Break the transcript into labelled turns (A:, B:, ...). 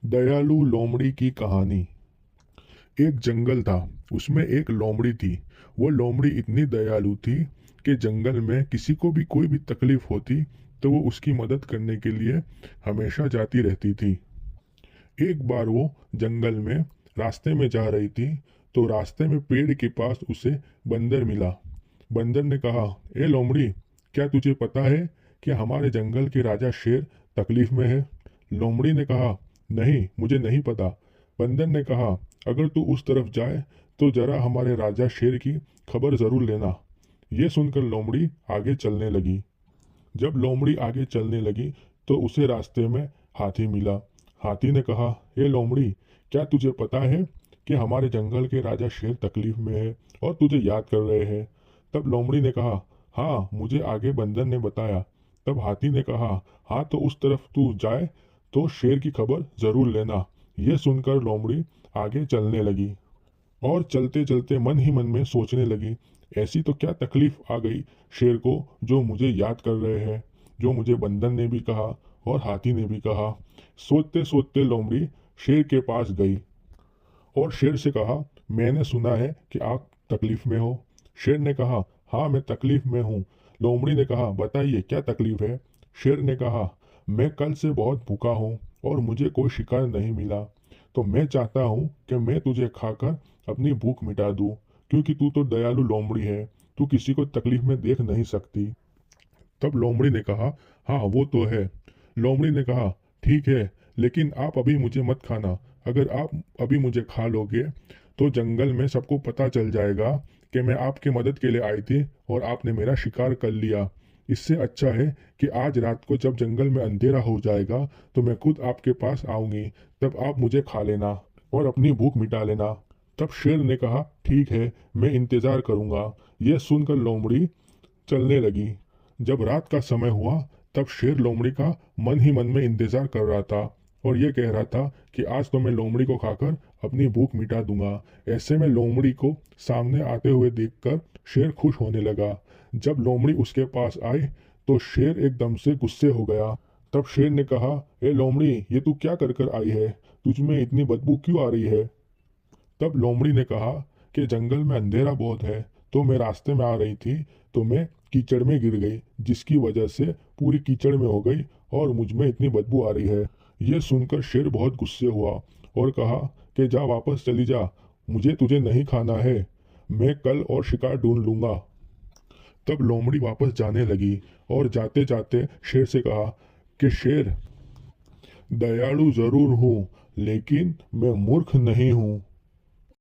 A: दयालु लोमड़ी की कहानी। एक जंगल था, उसमें एक लोमड़ी थी। वो लोमड़ी इतनी दयालु थी कि जंगल में किसी को भी कोई भी तकलीफ होती तो वो उसकी मदद करने के लिए हमेशा जाती रहती थी। एक बार वो जंगल में रास्ते में जा रही थी तो रास्ते में पेड़ के पास उसे बंदर मिला। बंदर ने कहा, ए लोमड़ी, क्या तुझे पता है कि हमारे जंगल के राजा शेर तकलीफ में है? लोमड़ी ने कहा, नहीं, मुझे नहीं पता। बंदर ने कहा, अगर तू उस तरफ जाए तो जरा हमारे राजा शेर की खबर जरूर लेना। ये सुनकर लोमड़ी आगे चलने लगी। जब लोमड़ी आगे चलने लगी तो उसे रास्ते में हाथी मिला। हाथी ने कहा, हे लोमड़ी, क्या तुझे पता है कि हमारे जंगल के राजा शेर तकलीफ में है और तुझे याद कर रहे हैं? तब लोमड़ी ने कहा, हाँ, मुझे आगे बंदर ने बताया। तब हाथी ने कहा, हाँ, तो उस तरफ तू जाए तो शेर की खबर जरूर लेना। ये सुनकर लोमड़ी आगे चलने लगी और चलते चलते मन ही मन में सोचने लगी, ऐसी तो क्या तकलीफ आ गई शेर को जो मुझे याद कर रहे हैं, जो मुझे बंदर ने भी कहा और हाथी ने भी कहा। सोचते सोचते लोमड़ी शेर के पास गई और शेर से कहा, मैंने सुना है कि आप तकलीफ में हो। शेर ने कहा, हाँ, मैं तकलीफ में हूँ। लोमड़ी ने कहा, बताइए क्या तकलीफ है? शेर ने कहा, मैं कल से बहुत भूखा हूँ और मुझे कोई शिकार नहीं मिला, तो मैं चाहता हूँ कि मैं तुझे खाकर अपनी भूख मिटा दूँ, क्योंकि तू तो दयालु लोमड़ी है, तू किसी को तकलीफ में देख नहीं सकती। तब लोमड़ी ने कहा, हाँ, वो तो है। लोमड़ी ने कहा, ठीक है, लेकिन आप अभी मुझे मत खाना। अगर आप अभी मुझे खा लोगे तो जंगल में सबको पता चल जाएगा कि मैं आपकी मदद के लिए आई थी और आपने मेरा शिकार कर लिया। इससे अच्छा है कि आज रात को जब जंगल में अंधेरा हो जाएगा तो मैं खुद आपके पास आऊंगी, तब आप मुझे खा लेना और अपनी भूख मिटा लेना। तब शेर ने कहा, ठीक है, मैं इंतजार करूंगा। यह सुनकर लोमड़ी चलने लगी। जब रात का समय हुआ तब शेर लोमड़ी का मन ही मन में इंतजार कर रहा था और ये कह रहा था कि आज तो मैं लोमड़ी को खाकर अपनी भूख मिटा दूंगा। ऐसे में लोमड़ी को सामने आते हुए देखकर शेर खुश होने लगा। जब लोमड़ी उसके पास आई तो शेर एकदम से गुस्से हो गया। तब शेर ने कहा, ए लोमड़ी, ये तू क्या कर कर आई है? तुझ में इतनी बदबू क्यों आ रही है? तब लोमड़ी ने कहा कि जंगल में अंधेरा बहुत है, तो मैं रास्ते में आ रही थी तो मैं कीचड़ में गिर गई, जिसकी वजह से पूरी कीचड़ में हो गई और मुझ में इतनी बदबू आ रही है। ये सुनकर शेर बहुत गुस्से हुआ और कहा कि जा, वापस चली जा, मुझे तुझे नहीं खाना है, मैं कल और शिकार ढूंढ लूंगा। तब लोमड़ी वापस जाने लगी और जाते जाते शेर से कहा कि शेर, दयालु जरूर हूँ लेकिन मैं मूर्ख नहीं हूँ।